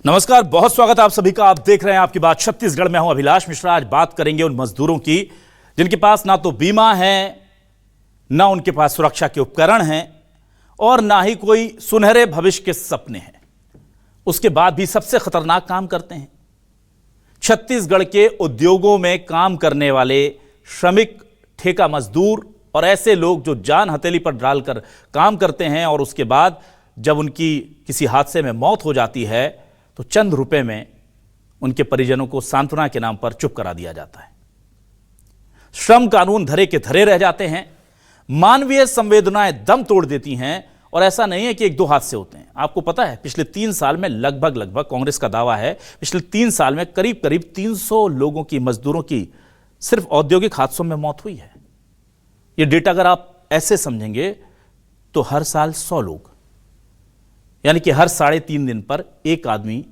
नमस्कार, बहुत स्वागत है आप सभी का। आप देख रहे हैं आपकी बात छत्तीसगढ़ में। हूं अभिलाष मिश्रा। आज बात करेंगे उन मजदूरों की जिनके पास ना तो बीमा है, ना उनके पास सुरक्षा के उपकरण हैं और ना ही कोई सुनहरे भविष्य के सपने हैं। उसके बाद भी सबसे खतरनाक काम करते हैं। छत्तीसगढ़ के उद्योगों में काम करने वाले श्रमिक, ठेका मजदूर और ऐसे लोग जो जान हथेली पर डालकर काम करते हैं और उसके बाद जब उनकी किसी हादसे में मौत हो जाती है तो चंद रुपए में उनके परिजनों को सांत्वना के नाम पर चुप करा दिया जाता है। श्रम कानून धरे के धरे रह जाते हैं। मानवीय संवेदनाएं दम तोड़ देती हैं और ऐसा नहीं है कि एक दो हादसे होते हैं। आपको पता है पिछले 3 साल में लगभग कांग्रेस का दावा है पिछले 3 साल में करीब 300 लोगों की, मजदूरों की सिर्फ औद्योगिक हादसों में मौत हुई है। यह डेटा अगर आप ऐसे समझेंगे तो हर साल 100 लोग, यानी कि हर 3.5 दिन पर एक आदमी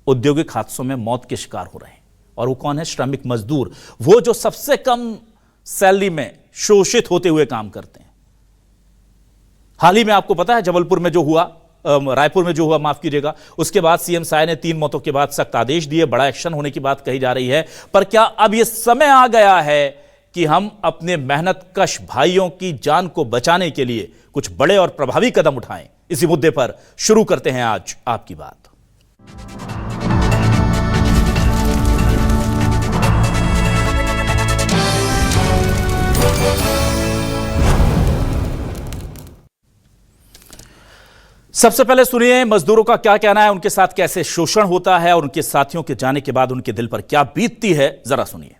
औद्योगिक हादसों में मौत के शिकार हो रहे हैं। और वो कौन है? श्रमिक मजदूर, वो जो सबसे कम सैलरी में शोषित होते हुए काम करते हैं। हाल ही में आपको पता है जबलपुर में जो हुआ, रायपुर में जो हुआ, माफ कीजिएगा, उसके बाद सीएम साय ने 3 मौतों के बाद सख्त आदेश दिए, बड़ा एक्शन होने की बात कही जा रही है। पर क्या अब यह समय आ गया है कि हम अपने मेहनतकश भाइयों की जान को बचाने के लिए कुछ बड़े और प्रभावी कदम उठाएं? इसी मुद्दे पर शुरू करते हैं आज आपकी बात। सबसे पहले सुनिए मजदूरों का क्या कहना है, उनके साथ कैसे शोषण होता है और उनके साथियों के जाने के बाद उनके दिल पर क्या बीतती है। जरा सुनिए।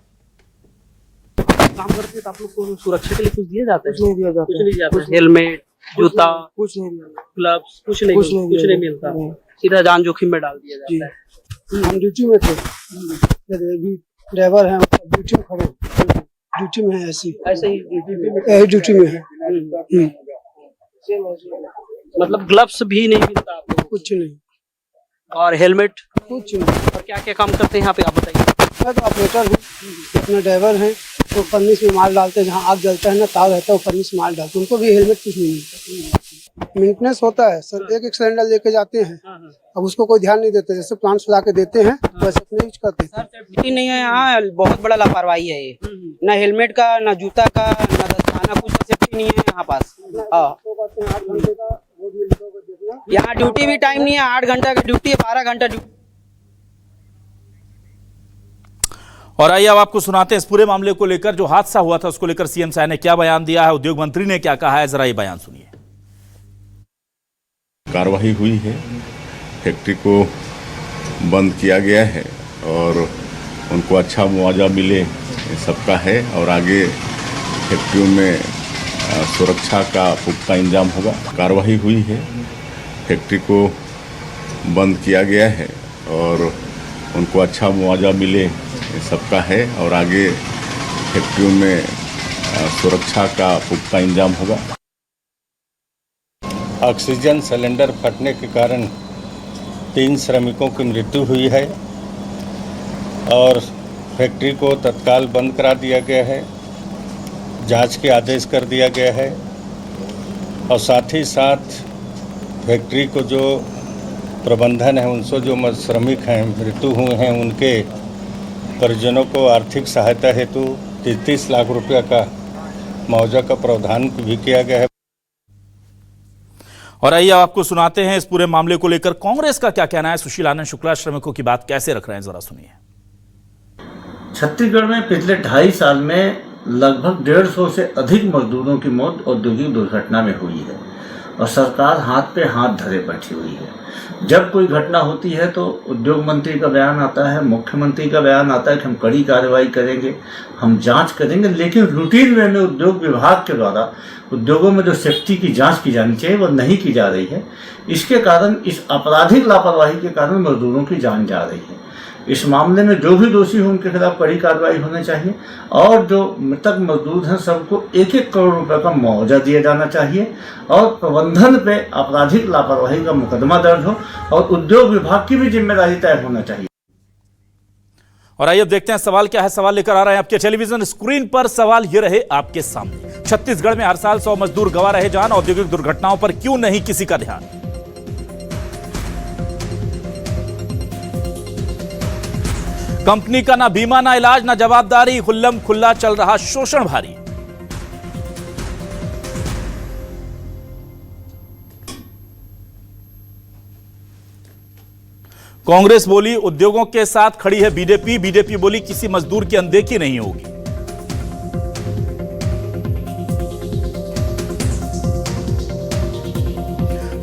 काम करते तो आप लोग को सुरक्षा के लिए कुछ दिया जाता है? कुछ नहीं दिया जाता, कुछ नहीं दिया जाता। हेलमेट, जूता, कुछ नहीं दिया, ग्लव्स, कुछ नहीं मिलता। सीधा जान जोखिम में डाल दिया जाता है। हम ड्यूटी में थे, अभी ड्राइवर हैं, ड्यूटी में खड़े, ड्यूटी में है, ऐसे ही ड्यूटी में है। मतलब ग्लव्स भी नहीं मिलता आप लोग? कुछ नहीं। और हेलमेट? कुछ नहीं। और क्या क्या काम करते हैं यहाँ पे, आप बताइए। मैं तो ऑपरेटर हूँ, अपना ड्राइवर है, तो फर्निश में माल डालते हैं, जहाँ आग जलता है ना, तार रहता है, वो फर्निश माल डालते हैं। उनको भी हेलमेट कुछ नहीं मिलता। मेंटेनेंस होता है सर, एक सिलेंडर लेके जाते हैं, अब उसको कोई ध्यान नहीं देते। जैसे प्लांट ला के देते हैं वैसे अपने यूज करते हैं। सेफ्टी नहीं है यहाँ, बहुत बड़ा लापरवाही है ये। ना हेलमेट का, ना जूता का, ना दस्ताना, कुछ सेफ्टी नहीं है यहाँ पास। 8 घंटे का बोर्ड में लिखा होगा, देखना। यहाँ ड्यूटी भी टाइम नहीं है, 8 घंटा का ड्यूटी है, 12 घंटा ड्यूटी। और आइए अब आपको सुनाते हैं इस पूरे मामले को लेकर, जो हादसा हुआ था उसको लेकर सीएम साय ने क्या बयान दिया है, उद्योग मंत्री ने क्या कहा है। जरा ये बयान सुनिए। कार्रवाई हुई है, फैक्ट्री को बंद किया गया है और उनको अच्छा मुआवजा मिले, सबका है। और आगे फैक्ट्रियों में सुरक्षा का पुख्ता इंतजाम होगा। कार्रवाई हुई है, फैक्ट्री को बंद किया गया है और उनको अच्छा मुआवजा मिले, सबका है। और आगे फैक्ट्रियों में सुरक्षा का पुख्ता इंतजाम होगा। ऑक्सीजन सिलेंडर फटने के कारण 3 श्रमिकों की मृत्यु हुई है और फैक्ट्री को तत्काल बंद करा दिया गया है, जांच के आदेश कर दिया गया है। और साथ ही साथ फैक्ट्री को जो प्रबंधन है, उनसे जो श्रमिक हैं मृत्यु हुए हैं, उनके परिजनों को आर्थिक सहायता हेतु 33 लाख रुपया का मुआवजा का प्रावधान भी किया गया है। और आइए आपको सुनाते हैं इस पूरे मामले को लेकर कांग्रेस का क्या कहना है। सुशील आनंद शुक्ला श्रमिकों की बात कैसे रख रहे हैं, जरा सुनिए। छत्तीसगढ़ में पिछले 2.5 साल में लगभग 150 से अधिक मजदूरों की मौत औद्योगिक दुर्घटना में हुई है और सरकार हाथ पे हाथ धरे बैठी हुई है। जब कोई घटना होती है तो उद्योग मंत्री का बयान आता है, मुख्यमंत्री का बयान आता है कि हम कड़ी कार्रवाई करेंगे, हम जांच करेंगे, लेकिन रूटीन वे में उद्योग विभाग के द्वारा उद्योगों में जो सेफ्टी की जांच की जानी चाहिए वो नहीं की जा रही है। इसके कारण, इस आपराधिक लापरवाही के कारण मजदूरों की जान जा रही है। इस मामले में जो भी दोषी हो उनके खिलाफ कड़ी कार्रवाई होनी चाहिए और जो मृतक मजदूर हैं सबको 1-1 करोड़ रुपए का मुआवजा दिया जाना चाहिए और प्रबंधन पे आपराधिक लापरवाही का मुकदमा दर्ज हो और उद्योग विभाग की भी जिम्मेदारी तय होना चाहिए। और आइए अब देखते हैं सवाल क्या है। सवाल लेकर आ रहे हैं आपके टेलीविजन स्क्रीन पर। सवाल ये रहे आपके सामने, छत्तीसगढ़ में हर साल 100 मजदूर गंवा रहे जान, औद्योगिक दुर्घटनाओं पर क्यों नहीं किसी का ध्यान? कंपनी का ना बीमा, ना इलाज, ना जवाबदारी, खुल्लम खुल्ला चल रहा शोषण भारी। कांग्रेस बोली उद्योगों के साथ खड़ी है बीजेपी, बीजेपी बोली किसी मजदूर की अनदेखी नहीं होगी।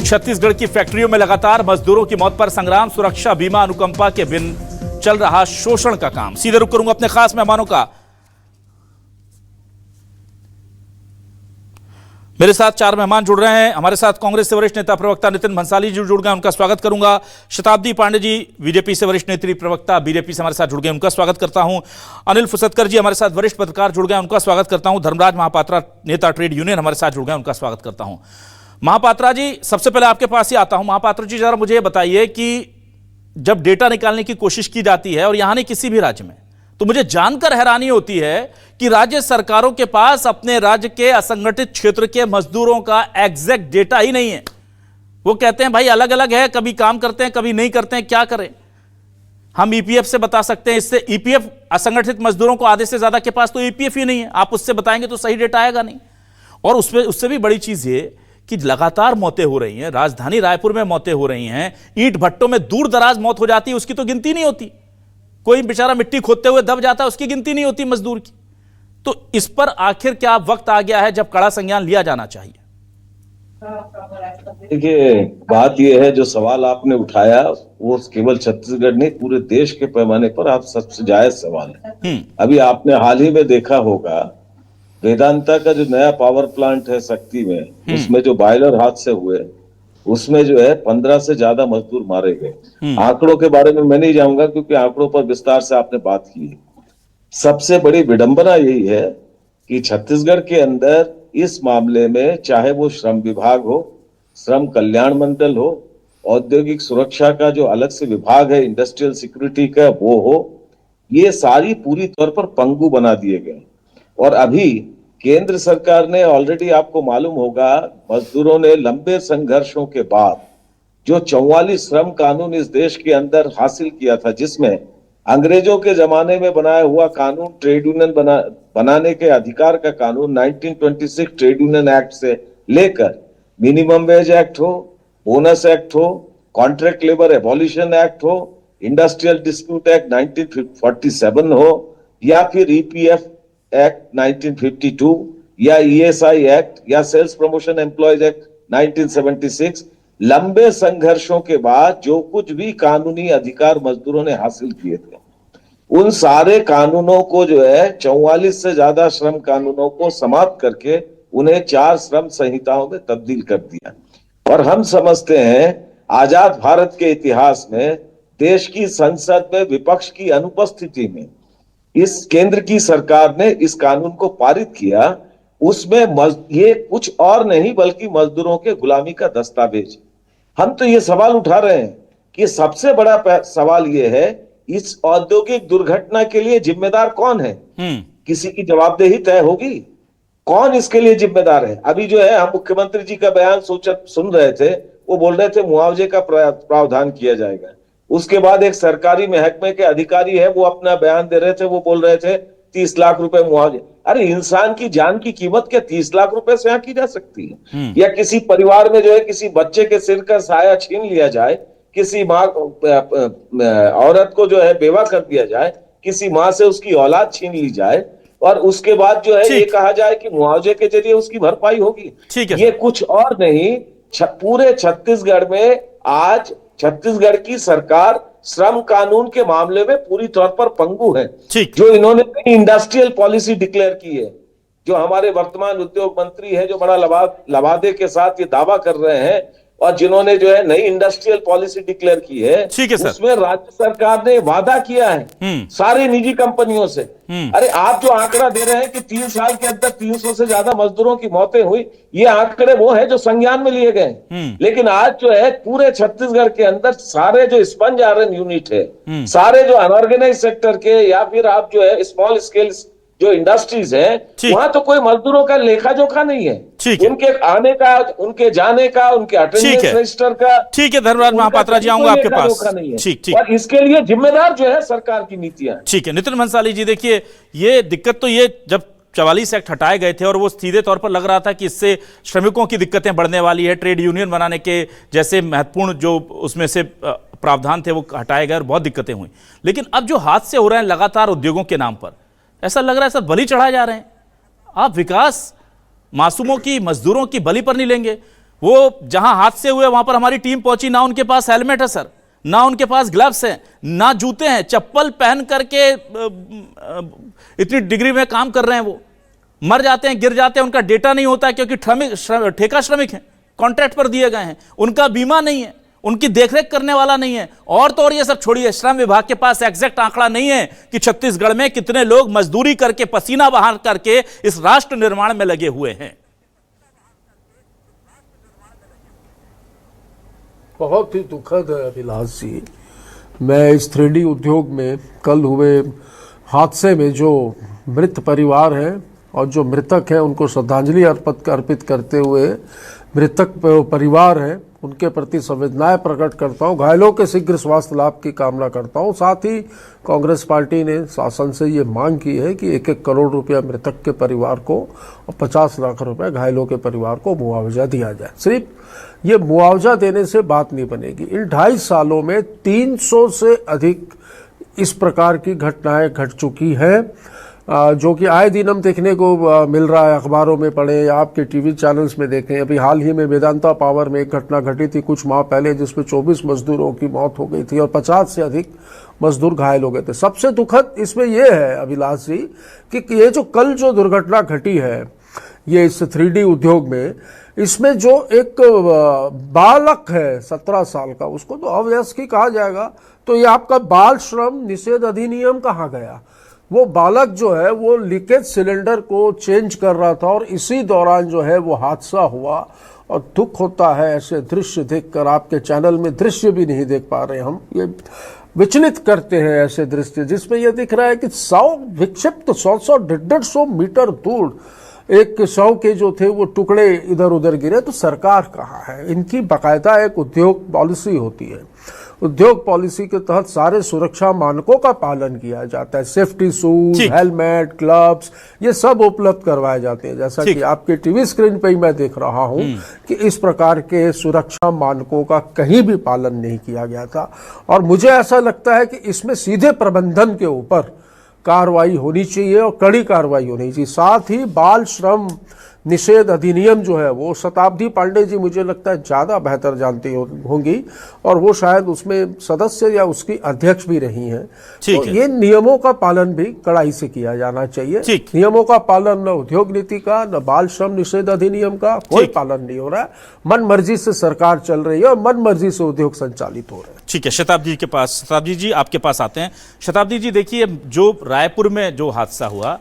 छत्तीसगढ़ की फैक्ट्रियों में लगातार मजदूरों की मौत पर संग्राम, सुरक्षा बीमा अनुकंपा के बिन चल रहा शोषण का काम। सीधे रुक करूंगा अपने खास मेहमानों का। मेरे साथ 4 मेहमान जुड़ रहे हैं। हमारे साथ कांग्रेस से वरिष्ठ नेता प्रवक्ता नितिन भंसाली जी जुड़ गए, उनका स्वागत करूंगा। शताब्दी पांडे जी बीजेपी से वरिष्ठ नेत्री प्रवक्ता बीजेपी से हमारे साथ जुड़ गए, उनका स्वागत करता हूं। अनिल फुसतकर जी हमारे साथ वरिष्ठ पत्रकार जुड़ गए, उनका स्वागत करता हूं। धर्मराज महापात्रा नेता ट्रेड यूनियन हमारे साथ जुड़ गए, उनका स्वागत करता हूं। महापात्रा जी, सबसे पहले आपके पास ही आता हूं। महापात्रा जी, जरा मुझे ये बताइए कि जब डेटा निकालने की कोशिश की जाती है, और यहां नहीं किसी भी राज्य में, तो मुझे जानकर हैरानी होती है कि राज्य सरकारों के पास अपने राज्य के असंगठित क्षेत्र के मजदूरों का एग्जैक्ट डेटा ही नहीं है। वो कहते हैं भाई अलग अलग है, कभी काम करते हैं कभी नहीं करते हैं, क्या करें। हम ईपीएफ से बता सकते हैं, इससे ईपीएफ असंगठित मजदूरों को आधे से ज्यादा के पास तो ईपीएफ ही नहीं है। आप उससे बताएंगे तो सही डेटा आएगा नहीं। और उससे भी बड़ी चीज ये कि लगातार मौतें हो रही हैं, राजधानी रायपुर में मौतें हो रही हैं, ईंट भट्टों में दूर दराज मौत हो जाती है, उसकी तो गिनती नहीं होती। कोई बेचारा मिट्टी खोदते हुए दब जाता है, उसकी गिनती नहीं होती मजदूर की। तो इस पर आखिर क्या वक्त आ गया है जब कड़ा संज्ञान लिया जाना चाहिए? देखिए, बात यह है, जो सवाल आपने उठाया वो केवल छत्तीसगढ़ नहीं, पूरे देश के पैमाने पर आप सबसे जायज सवाल है। अभी आपने हाल ही में देखा होगा वेदांता का जो नया पावर प्लांट है शक्ति में, उसमें जो बॉयलर हादसे हुए, उसमें जो है 15 से ज्यादा मजदूर मारे गए। आंकड़ों के बारे में मैं नहीं जाऊंगा क्योंकि आंकड़ों पर विस्तार से आपने बात की है। सबसे बड़ी विडंबना यही है कि छत्तीसगढ़ के अंदर इस मामले में, चाहे वो श्रम विभाग हो, श्रम कल्याण मंडल हो, औद्योगिक सुरक्षा का जो अलग से विभाग है इंडस्ट्रियल सिक्योरिटी का वो हो, ये सारी पूरी तौर पर पंगु बना दिए गए। और अभी केंद्र सरकार ने ऑलरेडी, आपको मालूम होगा, मजदूरों ने लंबे संघर्षों के बाद जो 44 श्रम कानून इस देश के अंदर हासिल किया था, जिसमें अंग्रेजों के जमाने में बनाया हुआ कानून, ट्रेड यूनियन बनाने के अधिकार का कानून 1926 ट्रेड यूनियन एक्ट से लेकर मिनिमम वेज एक्ट हो, बोनस एक्ट हो, कॉन्ट्रैक्ट लेबर एबॉलिशन एक्ट हो, इंडस्ट्रियल डिस्प्यूट एक्ट 1947 हो, या फिर ईपीएफ एक्ट 1952, या ईएसआई एक्ट, या सेल्स प्रमोशन एम्प्लॉयज एक्ट 1976, लंबे संघर्षों के बाद जो कुछ भी कानूनी अधिकार मजदूरों ने हासिल किए थे, उन सारे कानूनों को जो है 44 से ज्यादा श्रम कानूनों को समाप्त करके उन्हें 4 श्रम संहिताओं में तब्दील कर दिया। और हम समझते हैं आजाद भारत के इतिहास में देश की संसद में विपक्ष की अनुपस्थिति में इस केंद्र की सरकार ने इस कानून को पारित किया। उसमें ये कुछ और नहीं बल्कि मजदूरों के गुलामी का दस्तावेज। हम तो ये सवाल उठा रहे हैं कि सबसे बड़ा सवाल ये है, इस औद्योगिक दुर्घटना के लिए जिम्मेदार कौन है? किसी की जवाबदेही तय होगी? कौन इसके लिए जिम्मेदार है? अभी जो है हम मुख्यमंत्री जी का बयान सुन रहे थे, वो बोल रहे थे मुआवजे का प्रावधान किया जाएगा। उसके बाद एक सरकारी महकमे के अधिकारी है, वो अपना बयान दे रहे थे, वो बोल रहे थे 30 लाख रुपए मुआवजे। अरे इंसान की जान की कीमत क्या 30 लाख रुपए से यहाँ की जा सकती है? या किसी परिवार में जो है किसी बच्चे के सिर का साया छीन लिया जाए, किसी माँ औरत को जो है बेवा कर दिया जाए, किसी माँ से उसकी औलाद छीन ली जाए, और उसके बाद जो है ये कहा जाए कि मुआवजे के जरिए उसकी भरपाई होगी। ये कुछ और नहीं, पूरे छत्तीसगढ़ में आज छत्तीसगढ़ की सरकार श्रम कानून के मामले में पूरी तौर पर पंगु है। जो इन्होंने इंडस्ट्रियल पॉलिसी डिक्लेयर की है, जो हमारे वर्तमान उद्योग मंत्री है, जो बड़ा लवादे के साथ ये दावा कर रहे हैं, और जिन्होंने जो है नई इंडस्ट्रियल पॉलिसी डिक्लेयर की है, उसमें राज्य सरकार ने वादा किया है सारी निजी कंपनियों से। अरे आप जो आंकड़ा दे रहे हैं कि 3 साल के अंदर 300 से ज्यादा मजदूरों की मौतें हुई, ये आंकड़े वो है जो संज्ञान में लिए गए। लेकिन आज जो है पूरे छत्तीसगढ़ के अंदर सारे जो स्पंज आयरन यूनिट है, सारे जो अनऑर्गेनाइज सेक्टर के, या फिर आप जो है स्मॉल स्केल जो इंडस्ट्रीज है वहां तो कोई मजदूरों का लेखा जोखा नहीं है। उनके आने का, उनके जाने का, उनके अटेंडेंस रजिस्टर का। ठीक है धर्मराज महापात्रा जी, आऊंगा आपके पास। ठीक। और इसके लिए जिम्मेदार जो है सरकार की नीतियां। ठीक है नितिन भंसाली जी, देखिए ये दिक्कत तो ये जब 44 एक्ट हटाए गए थे और वो सीधे तौर पर लग रहा था कि इससे श्रमिकों की दिक्कतें बढ़ने वाली है, ट्रेड यूनियन बनाने के जैसे महत्वपूर्ण जो उसमें से प्रावधान थे वो हटाए गए और बहुत दिक्कतें हुई। लेकिन अब जो हादसे हो रहे हैं लगातार उद्योगों के नाम पर, ऐसा लग रहा है सब बलि चढ़ाए जा रहे हैं। आप विकास मासूमों की, मजदूरों की बलि पर नहीं लेंगे। वो जहां हादसे हुए वहां पर हमारी टीम पहुंची, ना उनके पास हेलमेट है सर, ना उनके पास ग्लव्स हैं, ना जूते हैं, चप्पल पहन करके इतनी डिग्री में काम कर रहे हैं, वो मर जाते हैं, गिर जाते हैं, उनका डेटा नहीं होता है क्योंकि ठेका श्रमिक हैं, कॉन्ट्रैक्ट पर दिए गए हैं, उनका बीमा नहीं है, उनकी देखरेख करने वाला नहीं है। और तो और ये सब छोड़िए, श्रम विभाग के पास एग्जैक्ट आंकड़ा नहीं है कि छत्तीसगढ़ में कितने लोग मजदूरी करके, पसीना बहा करके इस राष्ट्र निर्माण में लगे हुए हैं। बहुत ही दुखद है अभिलाष जी। मैं इस 3D उद्योग में कल हुए हादसे में जो मृत परिवार हैं और जो मृतक हैं उनको श्रद्धांजलि अर्पित करते हुए मृतक परिवार हैं उनके प्रति संवेदनाएं प्रकट करता हूं। घायलों के शीघ्र स्वास्थ्य लाभ की कामना करता हूं। साथ ही कांग्रेस पार्टी ने शासन से ये मांग की है कि 1-1 करोड़ रुपया मृतक के परिवार को और 50 लाख रुपया घायलों के परिवार को मुआवजा दिया जाए। सिर्फ ये मुआवजा देने से बात नहीं बनेगी। इन 2.5 सालों में 300 से अधिक इस प्रकार की घटनाएं घट चुकी हैं, जो कि आए दिन हम देखने को मिल रहा है, अखबारों में पढ़े या आपके टीवी चैनल्स में देखें। अभी हाल ही में वेदांता पावर में एक घटना घटी थी कुछ माह पहले, जिसमें 24 मजदूरों की मौत हो गई थी और 50 से अधिक मजदूर घायल हो गए थे। सबसे दुखद इसमें यह है अभिलाष जी कि ये जो कल जो दुर्घटना घटी है ये इस 3D उद्योग में, इसमें जो एक बालक है 17 साल का, उसको तो अवयस्क ही कहा जाएगा। तो ये आपका बाल श्रम निषेध अधिनियम कहाँ गया? वो बालक जो है वो लीकेज सिलेंडर को चेंज कर रहा था और इसी दौरान जो है वो हादसा हुआ। और दुख होता है ऐसे दृश्य देखकर। आपके चैनल में दृश्य भी नहीं देख पा रहे हम, ये विचलित करते हैं ऐसे दृश्य जिसमें यह दिख रहा है कि 100 विक्षिप्त 100-150 मीटर दूर एक शव के जो थे वो टुकड़े इधर उधर गिरे। तो सरकार कहाँ है? इनकी बाकायदा एक उद्योग पॉलिसी होती है। उद्योग पॉलिसी के तहत सारे सुरक्षा मानकों का पालन किया जाता है। सेफ्टी शूज, हेलमेट, ग्लव्स, ये सब उपलब्ध करवाए जाते हैं। जैसा कि आपके टीवी स्क्रीन पे ही मैं देख रहा हूं कि इस प्रकार के सुरक्षा मानकों का कहीं भी पालन नहीं किया गया था। और मुझे ऐसा लगता है कि इसमें सीधे प्रबंधन के ऊपर कार्रवाई होनी चाहिए और कड़ी कार्रवाई होनी चाहिए। साथ ही बाल श्रम निषेध अधिनियम जो है वो शताब्दी पांडे जी मुझे लगता है ज्यादा बेहतर जानती होंगी और वो शायद उसमें सदस्य या उसकी अध्यक्ष भी रही हैं। तो ये नियमों का पालन भी कड़ाई से किया जाना चाहिए। नियमों का पालन न उद्योग नीति का, न बाल श्रम निषेध अधिनियम का कोई पालन नहीं हो रहा है। मन मर्जी से सरकार चल रही है और मन मर्जी से उद्योग संचालित हो रहे हैं। ठीक है, शताब्दी जी के पास, शताब्दी जी आपके पास आते हैं। शताब्दी जी देखिए, जो रायपुर में जो हादसा हुआ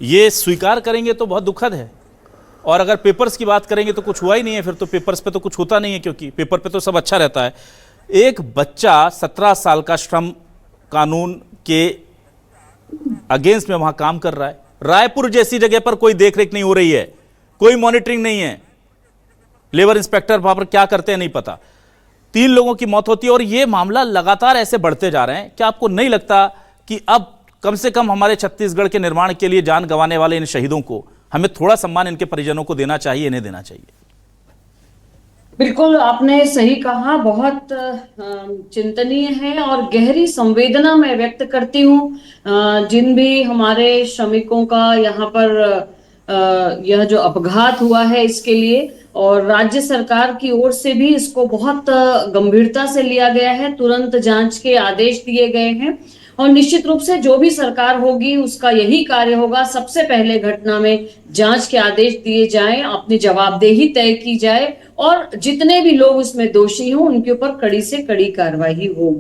ये स्वीकार करेंगे तो बहुत दुखद है, और अगर पेपर्स की बात करेंगे तो कुछ हुआ ही नहीं है। फिर तो पेपर्स पे तो कुछ होता नहीं है, क्योंकि पेपर पे तो सब अच्छा रहता है। एक बच्चा 17 साल का श्रम कानून के अगेंस्ट में वहां काम कर रहा है। रायपुर जैसी जगह पर कोई देखरेख नहीं हो रही है, कोई मॉनिटरिंग नहीं है। लेबर इंस्पेक्टर वहां पर क्या करते हैं नहीं पता। 3 लोगों की मौत होती है और ये मामला लगातार ऐसे बढ़ते जा रहे हैं। क्या आपको नहीं लगता कि अब कम से कम हमारे छत्तीसगढ़ के निर्माण के लिए जान गंवाने वाले इन शहीदों को हमें थोड़ा सम्मान इनके परिजनों को देना चाहिए, इन्हें देना चाहिए? बिल्कुल आपने सही कहा, बहुत चिंतनीय है और गहरी संवेदना मैं व्यक्त करती हूँ जिन भी हमारे श्रमिकों का यहाँ पर यह जो अपघात हुआ है इसके लिए। और राज्य सरकार की ओर से भी इसको बहुत गंभीरता से लिया गया है, तुरंत जांच के आदेश दिए गए हैं और निश्चित रूप से जो भी सरकार होगी उसका यही कार्य होगा, सबसे पहले घटना में जांच के आदेश दिए जाएं, अपनी जवाबदेही तय की जाए और जितने भी लोग उसमें दोषी हों उनके ऊपर कड़ी से कड़ी कार्रवाई हो।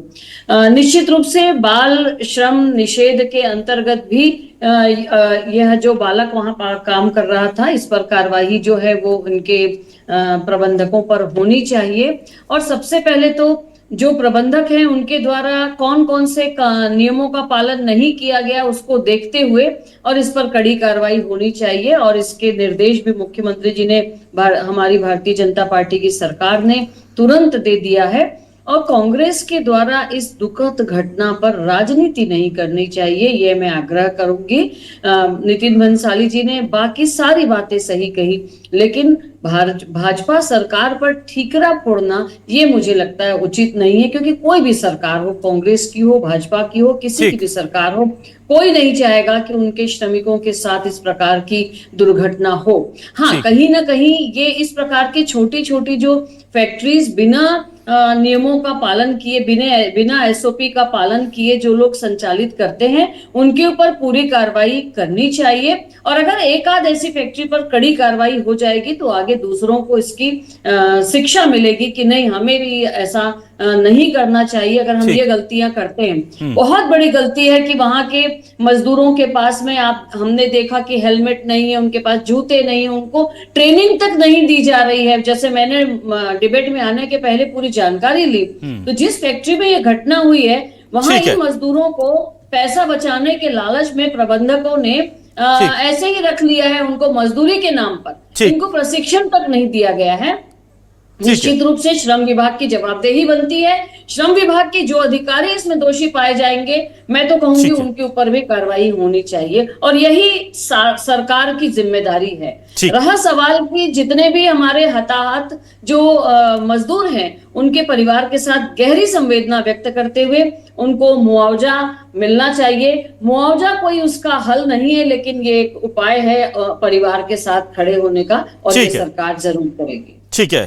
निश्चित रूप से बाल श्रम निषेध के अंतर्गत भी यह जो बालक वहां काम कर रहा था इस पर कार्रवाई जो है वो उनके प्रबंधकों पर होनी चाहिए। और सबसे पहले तो जो प्रबंधक हैं उनके द्वारा कौन कौन से नियमों का पालन नहीं किया गया उसको देखते हुए और इस पर कड़ी कार्रवाई होनी चाहिए। और इसके निर्देश भी मुख्यमंत्री जी ने हमारी भारतीय जनता पार्टी की सरकार ने तुरंत दे दिया है। और कांग्रेस के द्वारा इस दुखद घटना पर राजनीति नहीं करनी चाहिए, ये मैं आग्रह करूंगी। नितिन भंसाली जी ने बाकी सारी बातें सही कही, लेकिन भाजपा सरकार पर ठीकरा फोड़ना ये मुझे लगता है उचित नहीं है, क्योंकि कोई भी सरकार हो, कांग्रेस की हो, भाजपा की हो, किसी की भी सरकार हो, कोई नहीं चाहेगा कि उनके श्रमिकों के साथ इस प्रकार की दुर्घटना हो। हाँ, कहीं ना कहीं ये इस प्रकार की छोटी छोटी जो फैक्ट्रीज बिना नियमों का पालन किए, बिना एसओपी का पालन किए जो लोग संचालित करते हैं, उनके ऊपर पूरी कार्रवाई करनी चाहिए। और अगर एक आध ऐसी फैक्ट्री पर कड़ी कार्रवाई हो जाएगी तो आगे दूसरों को इसकी शिक्षा मिलेगी कि नहीं, हमें भी ऐसा नहीं करना चाहिए अगर हम ये गलतियां करते हैं। बहुत बड़ी गलती है कि वहां के मजदूरों के पास में हमने देखा कि हेलमेट नहीं है, उनके पास जूते नहीं है, उनको ट्रेनिंग तक नहीं दी जा रही है। जैसे मैंने डिबेट में आने के पहले पूरी जानकारी ली, तो जिस फैक्ट्री में ये घटना हुई है वहां इन मजदूरों को पैसा बचाने के लालच में प्रबंधकों ने ऐसे ही रख लिया है उनको मजदूरी के नाम पर। इनको प्रशिक्षण तक नहीं दिया गया है। निश्चित रूप से श्रम विभाग की जवाबदेही बनती है। श्रम विभाग के जो अधिकारी इसमें दोषी पाए जाएंगे, मैं तो कहूंगी उनके ऊपर भी कार्रवाई होनी चाहिए, और यही सरकार की जिम्मेदारी है। रहा सवाल कि जितने भी हमारे हताहत जो मजदूर हैं, उनके परिवार के साथ गहरी संवेदना व्यक्त करते हुए उनको मुआवजा मिलना चाहिए। मुआवजा कोई उसका हल नहीं है, लेकिन ये एक उपाय है परिवार के साथ खड़े होने का, और ये सरकार जरूर करेगी। ठीक है,